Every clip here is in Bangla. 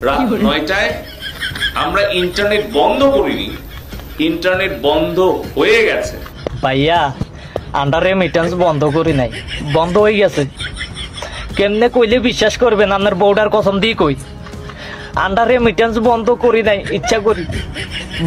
রাত ৯টায় আমরা ইন্টারনেট বন্ধ করিনি, ইন্টারনেট বন্ধ হয়ে গেছে। ভাইয়া আন্ডার রেমিটেন্স বন্ধ করি নাই, বন্ধ হয়ে গেছে। কেমনে কইলে বিশ্বাস করবেন? আপনার বউডার কসম দিয়ে কই, আন্ডার রেমিটেন্স বন্ধ করি নাই, ইচ্ছা করি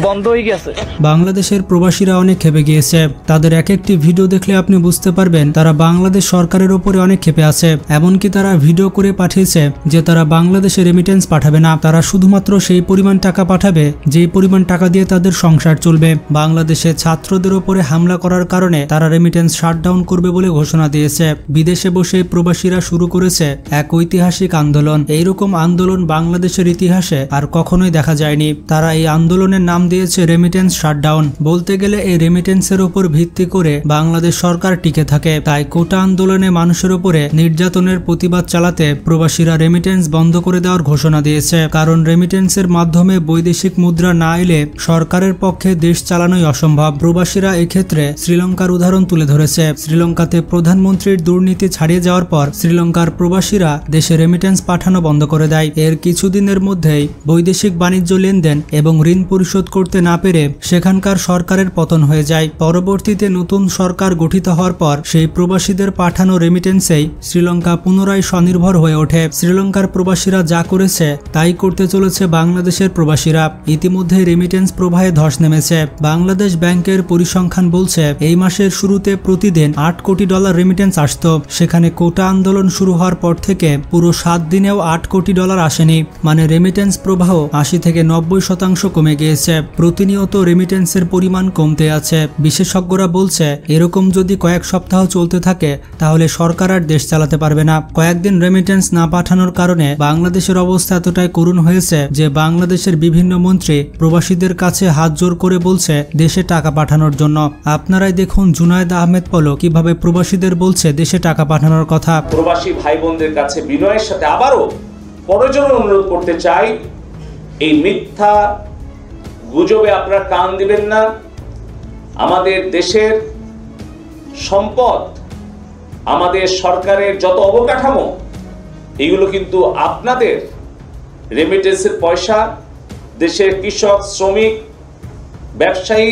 বন্ধ হয়ে গেছে। বাংলাদেশের প্রবাসীরা অনেক ক্ষেপে গিয়েছে। তাদের এক একটি ভিডিও দেখলে আপনি বুঝতে পারবেন তারা বাংলাদেশ সরকারের উপরে অনেক ক্ষেপে আছে। এমনকি তারা ভিডিও করে পাঠিয়েছে যে তারা বাংলাদেশে রেমিটেন্স পাঠাবে না, তারা শুধুমাত্র সেই পরিমাণ টাকা পাঠাবে যেই পরিমাণ টাকা দিয়ে তাদের সংসার চলবে। বাংলাদেশে ছাত্রদের উপরে হামলা করার কারণে তারা রেমিটেন্স শাটডাউন করবে বলে ঘোষণা দিয়েছে। বিদেশে বসে প্রবাসীরা শুরু করেছে এক ঐতিহাসিক আন্দোলন। এইরকম আন্দোলন বাংলাদেশের ইতিহাসে আর কখনোই দেখা যায়নি। তারা এই আন্দোলনের নাম দিয়েছে রেমিটেন্স শাটডাউন। বলতে গেলে এই রেমিটেন্সের উপর ভিত্তি করে বাংলাদেশ সরকার টিকে থাকে। তাই কোটা আন্দোলনে মানুষের উপরে নির্যাতনের প্রতিবাদ চালাতে প্রবাসীরা রেমিটেন্স বন্ধ করে দেওয়ার ঘোষণা দিয়েছে। কারণ রেমিটেন্সের মাধ্যমে বৈদেশিক মুদ্রা না এলে সরকারের পক্ষে দেশ চালানোই অসম্ভব। প্রবাসীরা এক্ষেত্রে শ্রীলঙ্কার উদাহরণ তুলে ধরেছে। শ্রীলঙ্কাতে প্রধানমন্ত্রীর দুর্নীতি ছাড়িয়ে যাওয়ার পর শ্রীলঙ্কার প্রবাসীরা দেশে রেমিটেন্স পাঠানো বন্ধ করে দেয়। এর কিছুদিনের মধ্যেই বৈদেশিক বাণিজ্য লেনদেন এবং ঋণ পরিশোধ করতে না পেরে সেখানকার সরকারের পতন হয়ে যায়। পরবর্তীতে নতুন সরকার গঠিত হওয়ার পর সেই প্রবাসীদের পাঠানো রেমিটেন্সেই শ্রীলঙ্কা পুনরায় স্বনির্ভর হয়ে ওঠে। শ্রীলঙ্কার প্রবাসীরা যা করেছে তাই করতে চলেছে বাংলাদেশের প্রবাসীরা। ইতিমধ্যে রেমিটেন্স প্রবাহে ধস নেমেছে। বাংলাদেশ ব্যাংকের পরিসংখ্যান বলছে এই মাসের শুরুতে প্রতিদিন $8 কোটি রেমিটেন্স আসত। সেখানে কোটা আন্দোলন শুরু হওয়ার পর থেকে পুরো 7 দিনেও $8 কোটি আসেনি। মানে রেমিটেন্স প্রবাহ 80 থেকে 90% কমে গিয়েছে। প্রতিনিয়ত রেমিটেন্সের পরিমাণ কমতে আছে। বিশেষজ্ঞরা বলছে এরকম যদি কয়েক সপ্তাহ চলতে থাকে তাহলে সরকার আর দেশ চালাতে পারবে না। কয়েকদিন রেমিটেন্স না পাঠানোর কারণে বাংলাদেশের অবস্থা এতটাই করুণ হয়েছে যে বাংলাদেশের বিভিন্ন মন্ত্রী প্রবাসীদের কাছে হাত জোর করে বলছে দেশে টাকা পাঠানোর জন্য। আপনারাই দেখুন জুনায়েদ আহমেদ পলক কিভাবে প্রবাসীদের বলছে দেশে টাকা পাঠানোর কথা। প্রবাসী ভাই বোনদের কাছে বিনয়ের সাথে আবারও পরজন্য অনুরোধ করতে চাই, এই মিথ্যা গুজবে আপনারা কান দিবেন না। আমাদের দেশের সম্পদ, আমাদের সরকারের যত অবকাঠামো, এগুলো কিন্তু আপনাদের রেমিটেন্সের পয়সা, দেশের কৃষক, শ্রমিক, ব্যবসায়ী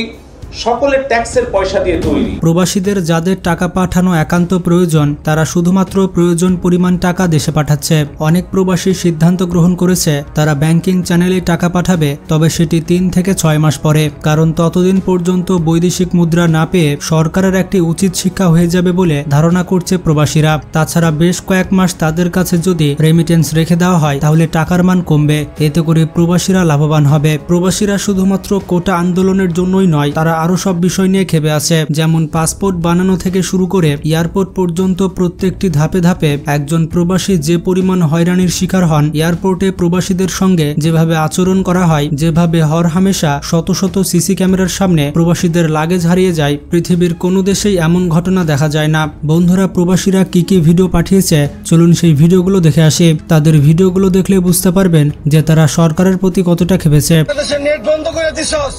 সকলের ট্যাক্সের পয়সা দিয়ে তৈরি। প্রবাসীদের যাদের টাকা পাঠানো একান্ত প্রয়োজন তারা শুধুমাত্র প্রয়োজন পরিমাণ টাকা দেশে পাঠাচ্ছে। অনেক প্রবাসী সিদ্ধান্ত গ্রহণ করেছে তারা ব্যাংকিং চ্যানেলে টাকা পাঠাবে, তবে সেটি 3 থেকে 6 মাস পরে। কারণ ততদিন পর্যন্ত বৈদেশিক মুদ্রা না পেয়ে সরকারের একটি উচিত শিক্ষা হয়ে যাবে বলে ধারণা করছে প্রবাসীরা। তাছাড়া বেশ কয়েক মাস তাদের কাছে যদি রেমিটেন্স রেখে দেওয়া হয় তাহলে টাকার মান কমবে, এতে করে প্রবাসীরা লাভবান হবে। প্রবাসীরা শুধুমাত্র কোটা আন্দোলনের জন্যই নয়, তারা আরো সব বিষয় নিয়ে ক্ষেপে আছে। যেমন পাসপোর্ট বানানো থেকে শুরু করে এয়ারপোর্ট পর্যন্ত প্রত্যেকটি ধাপে ধাপে একজন প্রবাসী যে পরিমাণ হয়রানির শিকার হন। এয়ারপোর্টে প্রবাসীদের সঙ্গে যেভাবে আচরণ করা হয়, যেভাবে হরহামেশা শত শত সিসি ক্যামেরার সামনে প্রবাসীদের লাগেজ হারিয়ে যায়, পৃথিবীর কোনো দেশেই এমন ঘটনা দেখা যায় না। বন্ধুরা, প্রবাসীরা কি কি ভিডিও পাঠিয়েছে চলুন সেই ভিডিওগুলো দেখে আসি। তাদের ভিডিওগুলো দেখলে বুঝতে পারবেন যে তারা সরকারের প্রতি কতটা ক্ষেপেছে। নেট বন্ধ করে দিছস,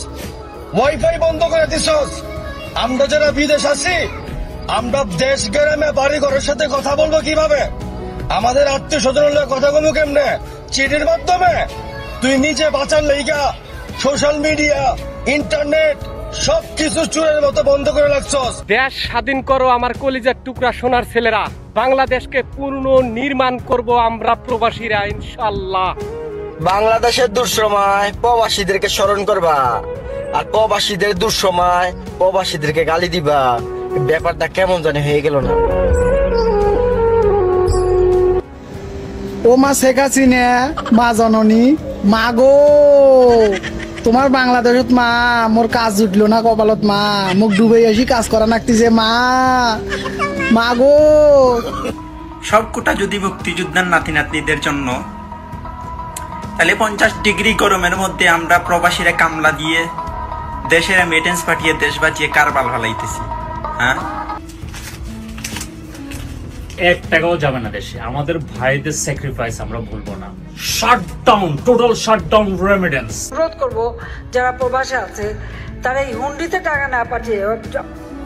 ওয়াইফাই বন্ধ করে দিছস। আমরা যারা বিদেশ আছি, আমরা দেশ গ্রামে বাড়ি ঘরের সাথে কথা বলবো কিভাবে? আমাদের আত্মীয় স্বজনের কথা বলবো কেমনে? চিঠির মাধ্যমে? তুই নিজে বাঁচার লাইগা সোশ্যাল মিডিয়া, ইন্টারনেট সবকিছু চুরের মতো বন্ধ করে রাখছস। দেশ স্বাধীন করো আমার কলিজার টুকরা সোনার ছেলেরা। বাংলাদেশকে পূর্ণ নির্মাণ করব আমরা প্রবাসীরা ইনশাআল্লাহ। বাংলাদেশের দুঃসময় প্রবাসীদেরকে স্মরণ করবা, আর প্রবাসীদের দুঃসময় প্রবাসীদেরকে গালি দিবা। ব্যাপারটা কেমন জানি হয়ে গেল না? ও মা শেখ হাসিনা, মা জননী, মা গো, তোমার বাংলাদেশত মা মোর কাজ জুটলো না কপালত, মা মুখ ডুবে আসি কাজ করা নাকতিছে, মা মা গো। সব কোটা যদি মুক্তিযোদ্ধার নাতি নাতনিদের জন্য, তাহলে 50 ডিগ্রি গরমের মধ্যে আমরা প্রবাসীরা কামলা দিয়ে দেশের রেমিটেন্স পাঠিয়ে দেশ বাঁচিয়ে কারবাল ফেলাইতেছি। হ্যাঁ, 1 টাকাও যাবে না দেশে। আমাদের ভাইদের স্যাক্রিফাইস আমরা ভুলবো না। Shutdown, total shutdown remittance. অনুরোধ করবো যারা প্রবাসে আছে তারা এই হুন্ডিতে টাকা না পাঠিয়ে,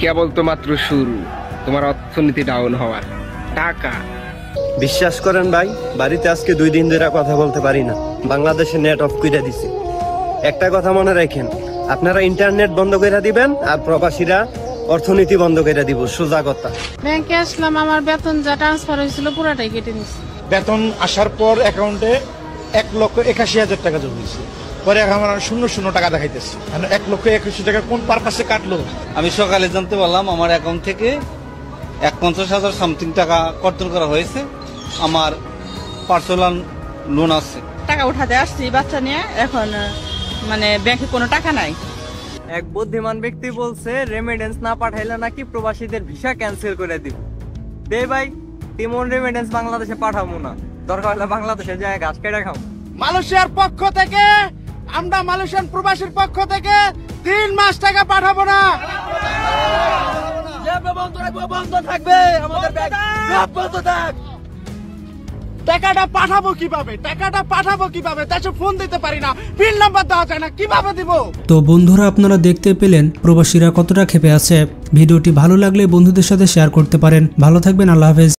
কেবল তো মাত্র শুরু তোমার অর্থনীতি ডাউন হওয়ার। টাকা বিশ্বাস করেন ভাই, বাড়িতে আজকে 2 দিন ধরে কথা বলতে পারি না, বাংলাদেশে নেট অফ করে দিছে। একটা কথা মনে রাখেন, আপনারা ইন্টারনেট বন্ধ করে দিবেন আর প্রবাসীরা অর্থনীতি বন্ধ করে দিব, সোজা কথা। ব্যাংকে আসলাম, আমার বেতন যা ট্রান্সফার হয়েছিল পুরাটাই কেটে নিচ্ছে। বেতন আসার পর অ্যাকাউন্টে 1,81,000 টাকা জমা হয়েছে, পরে আমার 0 টাকা দেখাইতেছে। 1,81,000 টাকা কোন পারপাসে কাটলো? আমি সকালে জানতে পারলাম আমার অ্যাকাউন্ট থেকে 50,000 সামথিং টাকা কর্তন করা হয়েছে। আমার পার্সোনাল লোন আছে, টাকা উঠাতে আসছি বাচ্চা নিয়ে, এখন মানে ব্যাংকে কোনো টাকা নাই। এক বুদ্ধিমান ব্যক্তি বলছে রেমিটেন্স না পাঠাইলে নাকি প্রবাসীদের ভিসা ক্যান্সেল করে দিব। দে ভাই, তেমন রেমিটেন্স বাংলাদেশে পাঠাবো না, দরকার হলে বাংলাদেশে যায় ঘাস কেটে খাও। মালয়েশিয়ার পক্ষ থেকে আমরা মালয়েশিয়ান প্রবাসীর পক্ষ থেকে 3 মাস টাকা পাঠাবো না। বন্ধ থাকবে, আমাদের ব্যাংক বন্ধ থাক। টাকাটা পাঠাবো কিভাবে? দেশে ফোন দিতে পারি না, পিন নাম্বার দেওয়া যায় না, কিভাবে দিব? তো বন্ধুরা, আপনারা দেখতে পেলেন প্রবাসীরা কতটা ক্ষেপে আছে। ভিডিওটি ভালো লাগলে বন্ধুদের সাথে শেয়ার করতে পারেন। ভালো থাকবেন, আল্লাহ হাফেজ।